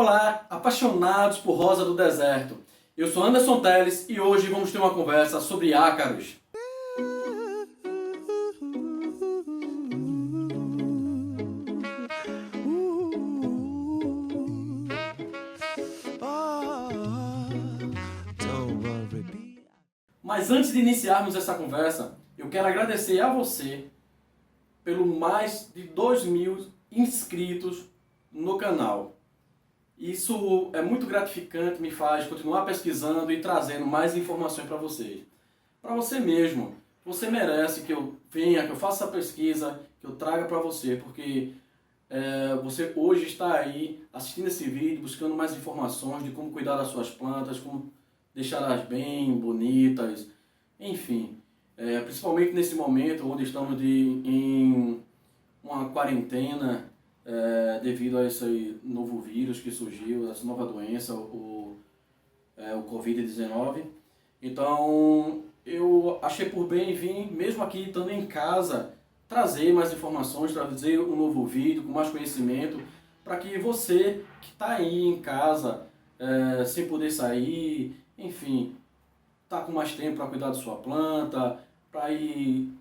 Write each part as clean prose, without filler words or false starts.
Olá, apaixonados por rosa do deserto. Eu sou Anderson Teles e hoje vamos ter uma conversa sobre ácaros. Mas antes de iniciarmos essa conversa, eu quero agradecer a você pelo mais de 2.000 inscritos no canal. Isso é muito gratificante, me faz continuar pesquisando e trazendo mais informações para vocês. Para você mesmo, você merece que eu venha, que eu faça essa pesquisa, que eu traga para você, porque você hoje está aí assistindo esse vídeo, buscando mais informações de como cuidar das suas plantas, como deixá-las bem, bonitas, enfim. Principalmente nesse momento onde estamos em uma quarentena, devido a esse novo vírus que surgiu, essa nova doença, o Covid-19. Então, eu achei por bem vir, mesmo aqui estando em casa, trazer mais informações, trazer um novo vídeo com mais conhecimento, para que você que está aí em casa, sem poder sair, enfim, está com mais tempo para cuidar da sua planta, para ir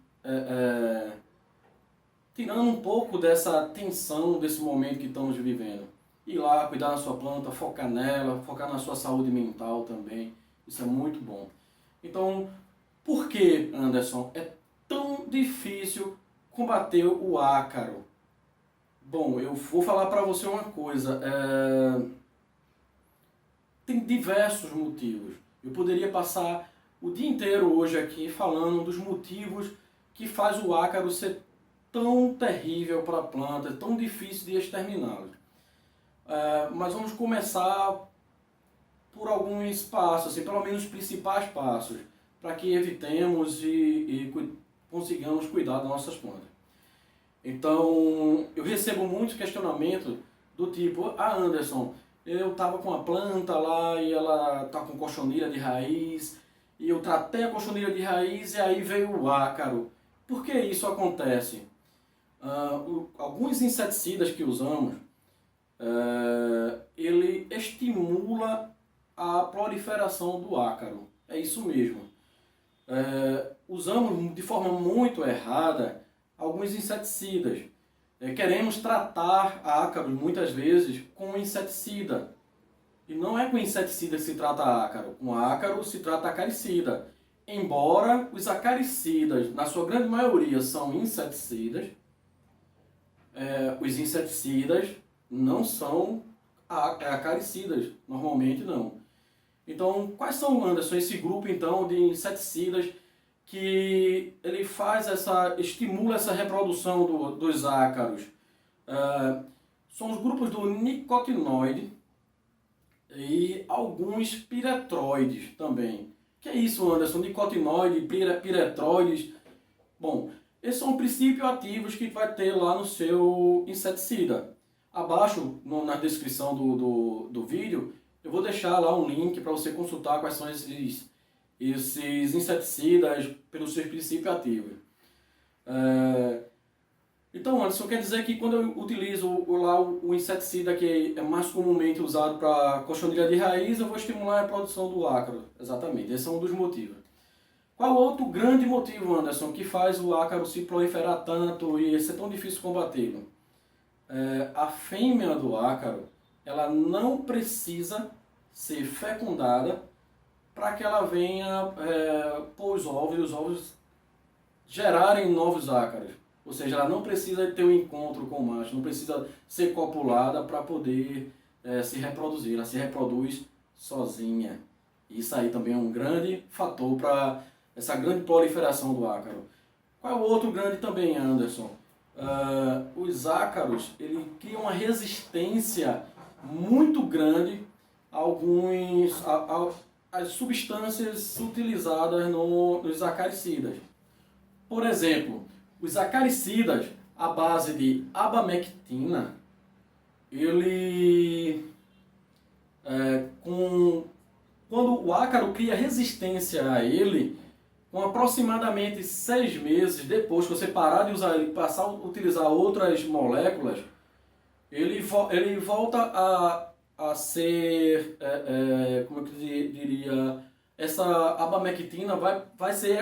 tirando um pouco dessa tensão, desse momento que estamos vivendo. Ir lá, cuidar da sua planta, focar nela, focar na sua saúde mental também. Isso é muito bom. Então, por que, Anderson, é tão difícil combater o ácaro? Bom, eu vou falar para você uma coisa. Tem diversos motivos. Eu poderia passar o dia inteiro hoje aqui falando dos motivos que faz o ácaro ser tão terrível para a planta, tão difícil de exterminá-los. Mas vamos começar por alguns passos, assim, pelo menos os principais passos, para que evitemos e consigamos cuidar das nossas plantas. Então, eu recebo muitos questionamentos do tipo: Anderson, eu estava com a planta lá e ela está com cochoneira de raiz, e eu tratei a cochoneira de raiz e aí veio o ácaro. Por que isso acontece? Alguns inseticidas que usamos, ele estimula a proliferação do ácaro. É isso mesmo. Usamos de forma muito errada alguns inseticidas. Queremos tratar ácaros muitas vezes com inseticida. E não é com inseticida que se trata ácaro. Com ácaro se trata acaricida. Embora os acaricidas, na sua grande maioria, são inseticidas, os inseticidas não são acaricidas, normalmente não. Então, quais são, Anderson, esse grupo então de inseticidas que ele estimula essa reprodução dos ácaros? São os grupos do nicotinoide e alguns piretroides também. O que é isso, Anderson? Nicotinoide, piretroides? Bom, esses são princípios ativos que vai ter lá no seu inseticida. Abaixo, na descrição do vídeo, eu vou deixar lá um link para você consultar quais são esses inseticidas pelos seus princípios ativos. Então, Anderson, quer dizer que quando eu utilizo lá o inseticida que é mais comumente usado para cochoneira de raiz, eu vou estimular a produção do ácaro. Exatamente, esse é um dos motivos. Qual outro grande motivo, Anderson, que faz o ácaro se proliferar tanto e ser tão difícil combatê-lo? A fêmea do ácaro, ela não precisa ser fecundada para que ela venha pôr os ovos e os ovos gerarem novos ácaros. Ou seja, ela não precisa ter um encontro com o macho, não precisa ser copulada para poder se reproduzir. Ela se reproduz sozinha. Isso aí também é um grande fator para essa grande proliferação do ácaro. Qual é o outro grande também, Anderson? Os ácaros, ele criam uma resistência muito grande às substâncias utilizadas nos acaricidas. Por exemplo, os acaricidas à base de abamectina, quando o ácaro cria resistência a ele, com aproximadamente 6 meses depois que você parar de usar ele e passar a utilizar outras moléculas, ele volta a ser, como é que eu diria, essa abamectina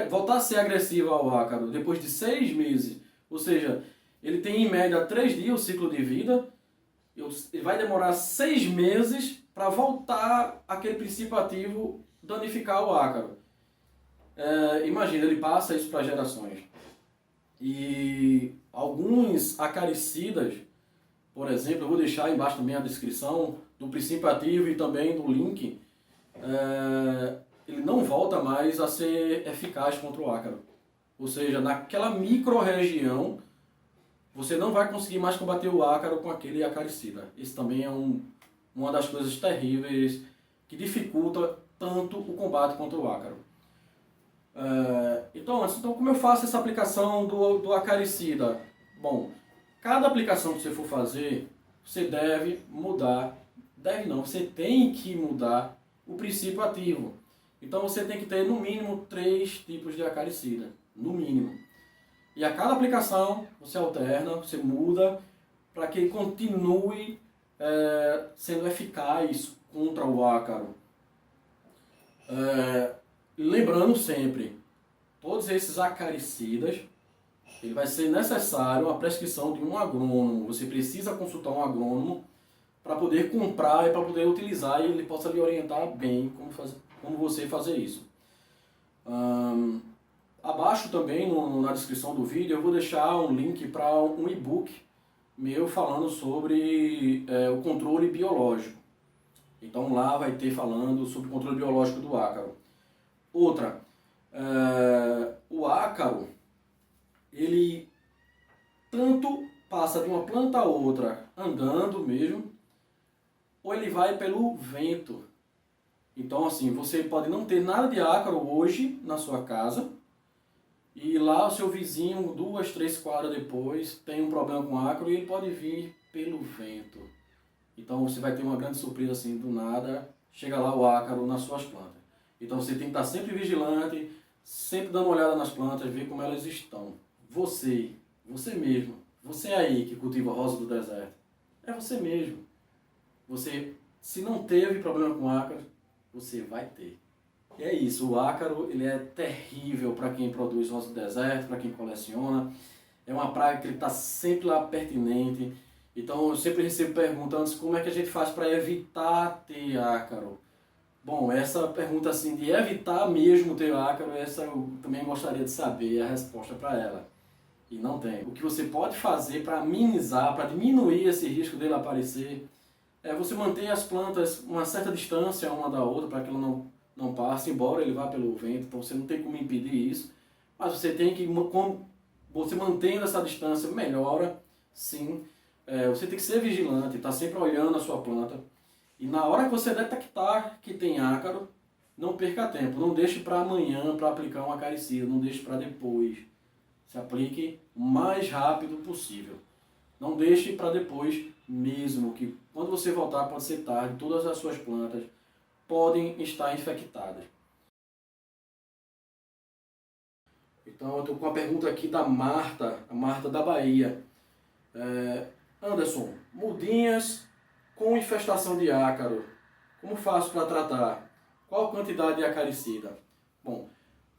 voltar a ser agressiva ao ácaro depois de 6 meses. Ou seja, ele tem em média 3 dias o ciclo de vida, ele vai demorar 6 meses para voltar aquele princípio ativo danificar o ácaro. Imagina, ele passa isso para gerações. E alguns acaricidas, por exemplo, eu vou deixar embaixo também a descrição do princípio ativo e também do link, ele não volta mais a ser eficaz contra o ácaro. Ou seja, naquela micro-região, você não vai conseguir mais combater o ácaro com aquele acaricida. Isso também é uma das coisas terríveis que dificulta tanto o combate contra o ácaro. Então, como eu faço essa aplicação do acaricida? Bom, cada aplicação que você for fazer, você deve mudar, você tem que mudar o princípio ativo. Então você tem que ter no mínimo 3 tipos de acaricida, no mínimo. E a cada aplicação você alterna, você muda, para que ele continue sendo eficaz contra o ácaro. Lembrando sempre, todos esses acaricidas, ele vai ser necessário a prescrição de um agrônomo. Você precisa consultar um agrônomo para poder comprar e para poder utilizar, e ele possa lhe orientar bem como você fazer isso. Abaixo também, na descrição do vídeo, eu vou deixar um link para um e-book meu falando sobre o controle biológico. Então lá vai ter falando sobre o controle biológico do ácaro. Outra, o ácaro, ele tanto passa de uma planta a outra andando mesmo, ou ele vai pelo vento. Então assim, você pode não ter nada de ácaro hoje na sua casa, e lá o seu vizinho, 2, 3 quadras depois, tem um problema com ácaro e ele pode vir pelo vento. Então você vai ter uma grande surpresa assim, do nada, chega lá o ácaro nas suas plantas. Então você tem que estar sempre vigilante, sempre dando uma olhada nas plantas, ver como elas estão. Você mesmo, você aí que cultiva a rosa do deserto, é você mesmo. Você, se não teve problema com ácaro, você vai ter. E é isso, o ácaro ele é terrível para quem produz rosa do deserto, para quem coleciona. É uma praga que ele está sempre lá pertinente. Então eu sempre recebo perguntas como é que a gente faz para evitar ter ácaro. Bom, essa pergunta assim de evitar mesmo ter ácaro, essa eu também gostaria de saber a resposta para ela. E não tem. O que você pode fazer para minimizar, para diminuir esse risco dele aparecer, é você manter as plantas uma certa distância uma da outra para que ela não passe, embora ele vá pelo vento, então você não tem como impedir isso. Mas você tem que, você mantendo essa distância, melhora, sim. Você tem que ser vigilante, estar sempre olhando a sua planta. E na hora que você detectar que tem ácaro, não perca tempo. Não deixe para amanhã para aplicar um acaricida, não deixe para depois. Se aplique o mais rápido possível. Não deixe para depois mesmo, que quando você voltar pode ser tarde, todas as suas plantas podem estar infectadas. Então eu estou com a pergunta aqui da Marta, a Marta da Bahia. Anderson, mudinhas com infestação de ácaro, como faço para tratar? Qual quantidade de acaricida? Bom,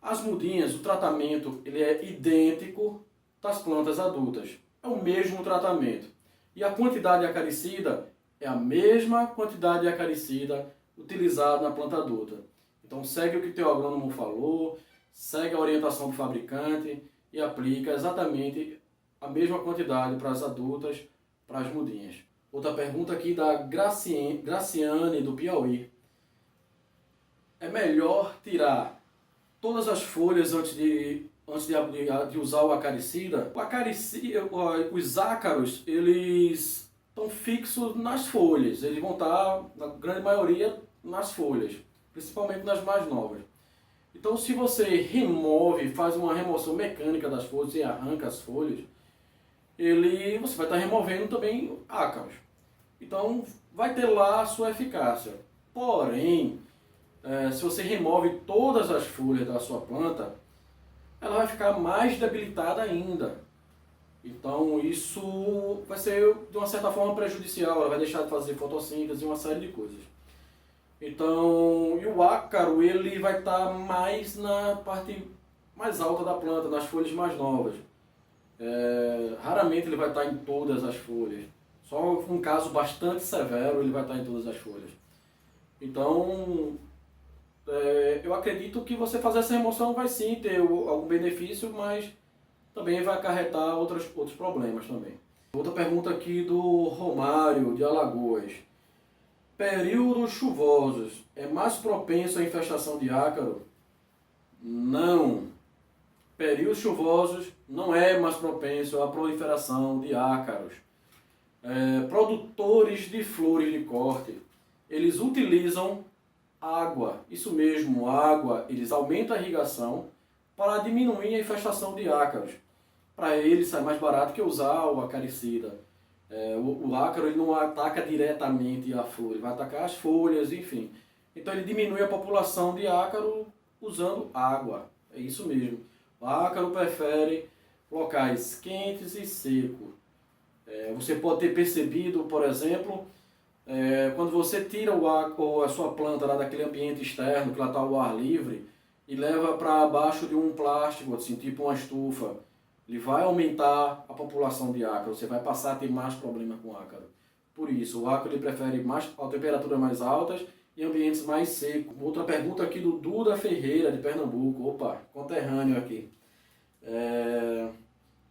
as mudinhas, o tratamento ele é idêntico das plantas adultas. É o mesmo tratamento. E a quantidade de acaricida é a mesma quantidade de acaricida utilizada na planta adulta. Então segue o que o teu agrônomo falou, segue a orientação do fabricante e aplica exatamente a mesma quantidade para as adultas, para as mudinhas. Outra pergunta aqui da Graciane, do Piauí. É melhor tirar todas as folhas antes de usar o acaricida? Os ácaros, eles estão fixos nas folhas. Eles vão estar, na grande maioria, nas folhas, principalmente nas mais novas. Então, se você faz uma remoção mecânica das folhas e arranca as folhas, você vai estar removendo também ácaros. Então, vai ter lá a sua eficácia. Porém, se você remove todas as folhas da sua planta, ela vai ficar mais debilitada ainda. Então isso vai ser de uma certa forma prejudicial, ela vai deixar de fazer fotossíntese e uma série de coisas. Então, e o ácaro ele vai estar mais na parte mais alta da planta, nas folhas mais novas. Raramente ele vai estar em todas as folhas. Só um caso bastante severo ele vai estar em todas as folhas. Então, eu acredito que você fazer essa remoção vai sim ter algum benefício, mas também vai acarretar outros problemas também. Outra pergunta aqui do Romário, de Alagoas. Períodos chuvosos é mais propenso à infestação de ácaro? Não. Períodos chuvosos não é mais propenso à proliferação de ácaros. Produtores de flores de corte, eles utilizam água, isso mesmo, água, eles aumentam a irrigação para diminuir a infestação de ácaros. Para eles sai mais barato que usar o acaricida. O ácaro ele não ataca diretamente a flor, ele vai atacar as folhas, enfim. Então ele diminui a população de ácaro usando água, é isso mesmo. O ácaro prefere locais quentes e secos. Você pode ter percebido, por exemplo, quando você tira a sua planta lá daquele ambiente externo, que ela está ao ar livre, e leva para baixo de um plástico, assim, tipo uma estufa, ele vai aumentar a população de ácaro, você vai passar a ter mais problema com ácaro. Por isso, o ácaro ele prefere temperaturas mais altas e ambientes mais secos. Outra pergunta aqui do Duda Ferreira, de Pernambuco, opa, conterrâneo aqui.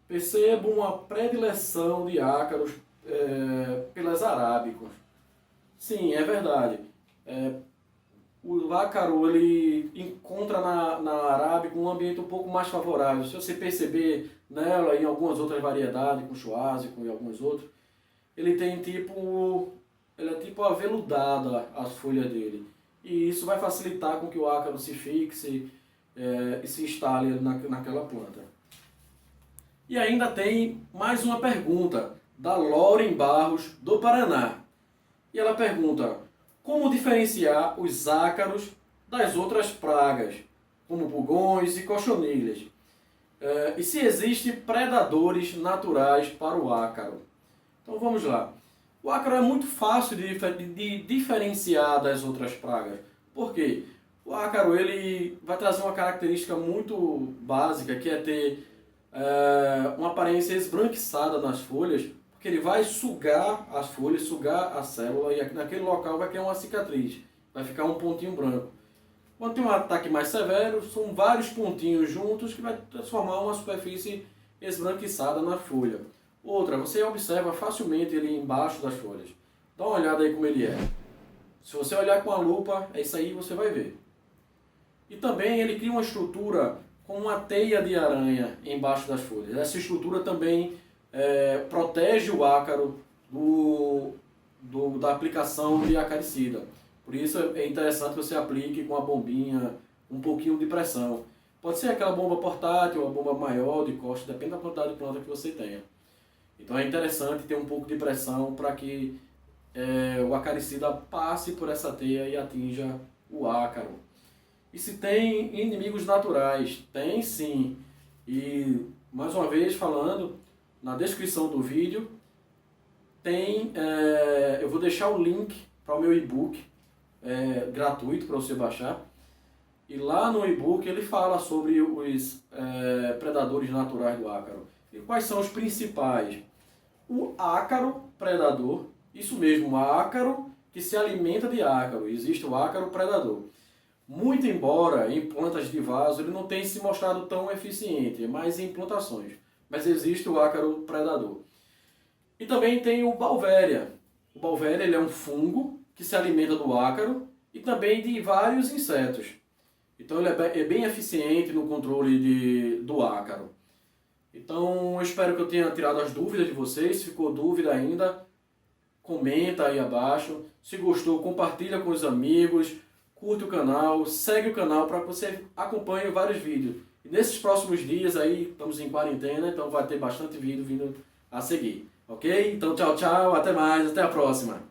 Percebo uma predileção de ácaros pelas arábicas. Sim, é verdade. O ácaro ele encontra na arábica um ambiente um pouco mais favorável. Se você perceber nela e em algumas outras variedades, com choásico e alguns outros, ele é tipo aveludada as folhas dele. E isso vai facilitar com que o ácaro se fixe e se instale naquela planta. E ainda tem mais uma pergunta da Lauren Barros, do Paraná. E ela pergunta: como diferenciar os ácaros das outras pragas, como pulgões e cochonilhas? E se existem predadores naturais para o ácaro? Então vamos lá. O ácaro é muito fácil de diferenciar das outras pragas. Por quê? O ácaro ele vai trazer uma característica muito básica, que é ter uma aparência esbranquiçada nas folhas, porque ele vai sugar as folhas, sugar a célula, e naquele local vai criar uma cicatriz, vai ficar um pontinho branco. Quando tem um ataque mais severo, são vários pontinhos juntos que vai transformar uma superfície esbranquiçada na folha. Outra, você observa facilmente ele embaixo das folhas. Dá uma olhada aí como ele é. Se você olhar com a lupa, é isso aí que você vai ver. E também ele cria uma estrutura com uma teia de aranha embaixo das folhas. Essa estrutura também protege o ácaro da aplicação de acaricida. Por isso é interessante que você aplique com a bombinha um pouquinho de pressão. Pode ser aquela bomba portátil ou a bomba maior de costa, depende da quantidade de planta que você tenha. Então é interessante ter um pouco de pressão para que o acaricida passe por essa teia e atinja o ácaro. E se tem inimigos naturais? Tem sim. E mais uma vez falando, na descrição do vídeo eu vou deixar o link para o meu e-book gratuito para você baixar. E lá no e-book ele fala sobre os predadores naturais do ácaro. E quais são os principais? O ácaro predador, isso mesmo, o ácaro que se alimenta de ácaro. Existe o ácaro predador. Muito embora em plantas de vaso ele não tenha se mostrado tão eficiente, mas em plantações. Mas existe o ácaro predador. E também tem o Beauveria. O Beauveria ele é um fungo que se alimenta do ácaro e também de vários insetos. Então ele é bem eficiente no controle do ácaro. Então eu espero que eu tenha tirado as dúvidas de vocês. Se ficou dúvida ainda, comenta aí abaixo. Se gostou, compartilha com os amigos. Curte o canal, segue o canal para que você acompanhe vários vídeos. E nesses próximos dias aí, estamos em quarentena, então vai ter bastante vídeo vindo a seguir. Ok? Então tchau, tchau, até mais, até a próxima.